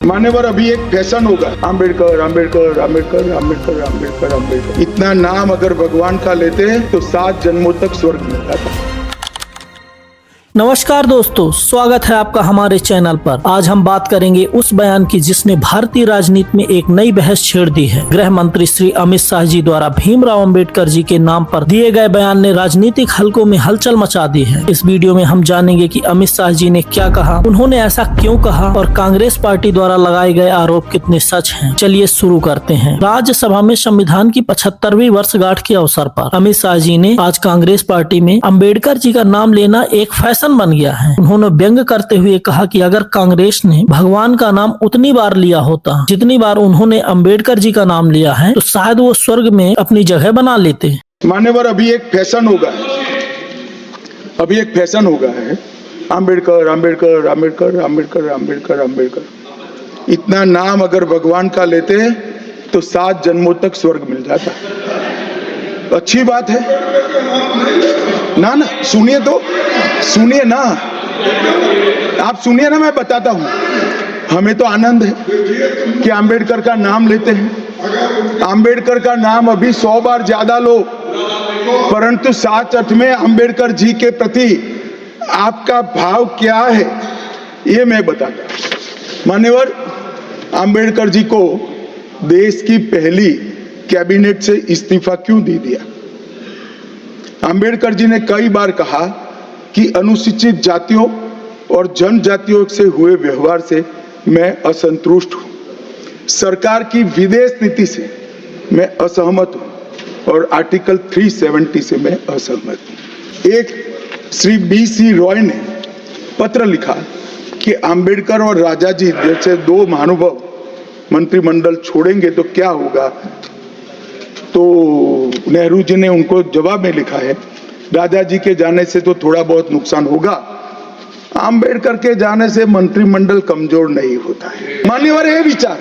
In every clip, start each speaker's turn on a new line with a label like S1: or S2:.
S1: मान्यवर, अभी एक फैशन होगा, आम्बेडकर आम्बेडकर आम्बेडकर आम्बेडकर आम्बेडकर आम्बेडकर। इतना नाम अगर भगवान का लेते तो 7 जन्मों तक स्वर्ग मिलता था।
S2: नमस्कार दोस्तों, स्वागत है आपका हमारे चैनल पर। आज हम बात करेंगे उस बयान की जिसने भारतीय राजनीति में एक नई बहस छेड़ दी है। गृह मंत्री श्री अमित शाह जी द्वारा भीमराव अंबेडकर जी के नाम पर दिए गए बयान ने राजनीतिक हलकों में हलचल मचा दी है। इस वीडियो में हम जानेंगे कि अमित शाह जी ने क्या कहा, उन्होंने ऐसा क्यों कहा और कांग्रेस पार्टी द्वारा लगाए गए आरोप कितने सच है। चलिए शुरू करते हैं। राज्यसभा में संविधान की 75वीं वर्षगांठ के अवसर पर अमित शाह जी ने आज कांग्रेस पार्टी में अंबेडकर जी का नाम लेना एक फैशन बन गया है। उन्होंने व्यंग करते हुए कहा कि अगर कांग्रेस ने भगवान का नाम उतनी बार लिया होता जितनी बार उन्होंने अंबेडकर जी का नाम लिया है तो शायद वो स्वर्ग में अपनी जगह बना लेते।
S1: मान्यवर, अभी एक फैशन होगा, अभी एक फैशन होगा है आम्बेडकर आम्बेडकर आम्बेडकर आम्बेडकर आम्बेडकर आम्बेडकर। इतना नाम अगर भगवान का लेते तो 7 जन्मों तक स्वर्ग मिल जाता। अच्छी बात है ना? सुनिए तो, सुनिए ना, आप सुनिए ना, मैं बताता हूं। हमें तो आनंद है कि अंबेडकर का नाम लेते हैं। अंबेडकर का नाम अभी 100 बार ज्यादा लो, परंतु साथ अर्थ में अंबेडकर जी के प्रति आपका भाव क्या है ये मैं बताता हूं। मान्यवर, अंबेडकर जी को देश की पहली कैबिनेट से इस्तीफा क्यों दे दिया? अंबेडकर जी ने कई बार कहा कि अनुसूचित जातियों और जनजातियों से हुए व्यवहार से मैं असंतुष्ट हूं। सरकार की विदेश नीति से मैं असहमत हूं और आर्टिकल 370 से मैं असहमत हूं। एक श्री BC रॉय ने पत्र लिखा कि अंबेडकर और राजाजी जैसे 2 महानुभाव मंत्रिमंडल छोड़ेंगे तो क्या होगा। तो नेहरू जी ने उनको जवाब में लिखा है, राजा जी के जाने से तो थोड़ा बहुत नुकसान होगा, अंबेडकर के जाने से मंत्रिमंडल कमजोर नहीं होता है। मान्यवर, ये विचार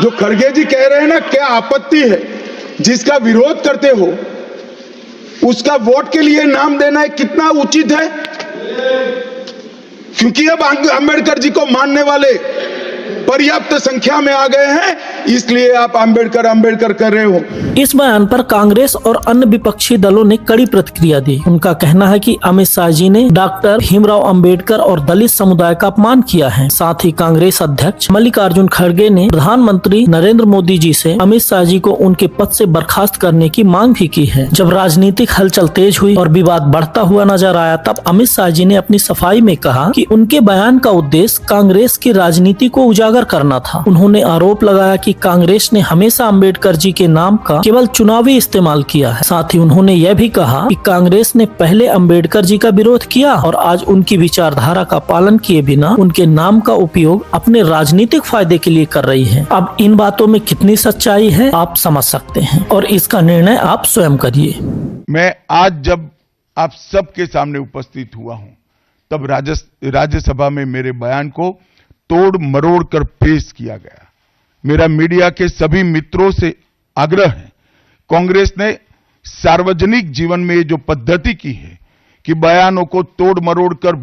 S1: जो खड़गे जी कह रहे हैं ना, क्या आपत्ति है? जिसका विरोध करते हो उसका वोट के लिए नाम देना है, कितना उचित है? क्योंकि अब अंबेडकर जी को मानने वाले पर्याप्त संख्या में आ गए हैं, इसलिए आप अंबेडकर अंबेडकर कर रहे हो।
S2: इस बयान पर कांग्रेस और अन्य विपक्षी दलों ने कड़ी प्रतिक्रिया दी। उनका कहना है कि अमित शाह जी ने डॉक्टर भीमराव अंबेडकर और दलित समुदाय का अपमान किया है। साथ ही कांग्रेस अध्यक्ष मल्लिकार्जुन खड़गे ने प्रधानमंत्री नरेंद्र मोदी जी से अमित शाह जी को उनके पद से बर्खास्त करने की मांग भी की है। जब राजनीतिक हलचल तेज हुई और विवाद बढ़ता हुआ नजर आया, तब अमित शाह जी ने अपनी सफाई में कहा कि उनके बयान का उद्देश्य कांग्रेस की राजनीति को उजागर करना था। उन्होंने आरोप लगाया कि कांग्रेस ने हमेशा अंबेडकर जी के नाम का केवल चुनावी इस्तेमाल किया है। साथ ही उन्होंने यह भी कहा कि कांग्रेस ने पहले अंबेडकर जी का विरोध किया और आज उनकी विचारधारा का पालन किए बिना उनके नाम का उपयोग अपने राजनीतिक फायदे के लिए कर रही है। अब इन बातों में कितनी सच्चाई है आप समझ सकते हैं और इसका निर्णय आप स्वयं करिए।
S3: मैं आज जब आप सबके सामने उपस्थित हुआ हूं, तब राज्यसभा में मेरे बयान को तोड़ मरोड़ कर पेश किया गया। मेरा मीडिया के सभी मित्रों से आग्रह है, कांग्रेस ने सार्वजनिक जीवन में जो पद्धति की है कि बयानों को तोड़ मरोड़ कर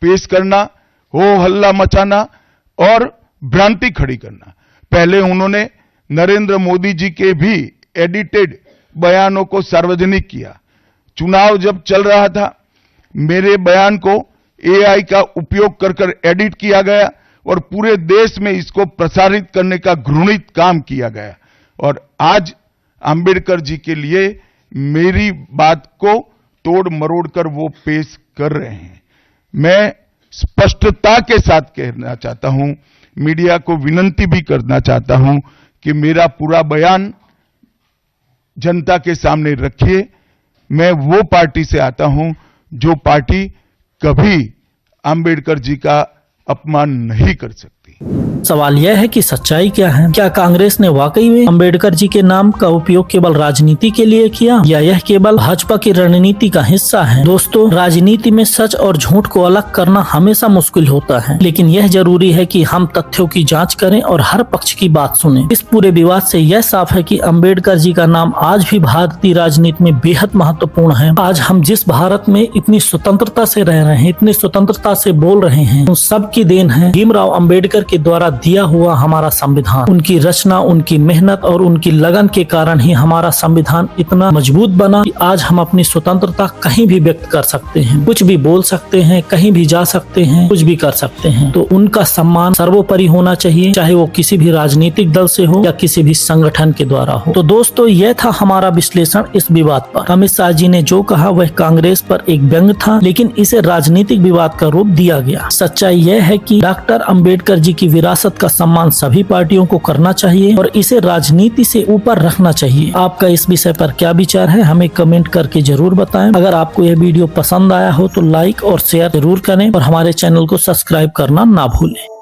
S3: पेश करना, हो हल्ला मचाना और भ्रांति खड़ी करना। पहले उन्होंने नरेंद्र मोदी जी के भी एडिटेड बयानों को सार्वजनिक किया। चुनाव जब चल रहा था, मेरे बयान को AI का उपयोग कर एडिट किया गया और पूरे देश में इसको प्रसारित करने का घृणित काम किया गया। और आज अंबेडकर जी के लिए मेरी बात को तोड़ मरोड़ कर वो पेश कर रहे हैं। मैं स्पष्टता के साथ कहना चाहता हूं, मीडिया को विनती भी करना चाहता हूं कि मेरा पूरा बयान जनता के सामने रखिए। मैं वो पार्टी से आता हूं जो पार्टी कभी अंबेडकर जी का अपमान नहीं कर सकती।
S2: सवाल यह है कि सच्चाई क्या है? क्या कांग्रेस ने वाकई में अंबेडकर जी के नाम का उपयोग केवल राजनीति के लिए किया या यह केवल भाजपा की रणनीति का हिस्सा है? दोस्तों, राजनीति में सच और झूठ को अलग करना हमेशा मुश्किल होता है, लेकिन यह जरूरी है कि हम तथ्यों की जांच करें और हर पक्ष की बात सुनें। इस पूरे विवाद से यह साफ है कि अंबेडकर जी का नाम आज भी भारतीय राजनीति में बेहद महत्वपूर्ण है। आज हम जिस भारत में इतनी स्वतंत्रता से रह रहे हैं, इतनी स्वतंत्रता से बोल रहे हैं, उन सब की देन है भीमराव अंबेडकर के द्वारा दिया हुआ हमारा संविधान, उनकी रचना, उनकी मेहनत और उनकी लगन के कारण ही हमारा संविधान इतना मजबूत बना कि आज हम अपनी स्वतंत्रता कहीं भी व्यक्त कर सकते हैं, कुछ भी बोल सकते हैं, कहीं भी जा सकते हैं, कुछ भी कर सकते हैं। तो उनका सम्मान सर्वोपरि होना चाहिए, चाहे वो किसी भी राजनीतिक दल से हो या किसी भी संगठन के द्वारा हो। तो दोस्तों, यह था हमारा विश्लेषण इस विवाद पर। अमित शाह जी ने जो कहा वह कांग्रेस पर एक व्यंग था, लेकिन इसे राजनीतिक विवाद का रूप दिया गया। सच्चाई यह है कि डॉक्टर अंबेडकर जी की विरासत का सम्मान सभी पार्टियों को करना चाहिए और इसे राजनीति से ऊपर रखना चाहिए। आपका इस विषय पर क्या विचार है, हमें कमेंट करके जरूर बताएं। अगर आपको यह वीडियो पसंद आया हो तो लाइक और शेयर जरूर करें और हमारे चैनल को सब्सक्राइब करना ना भूलें।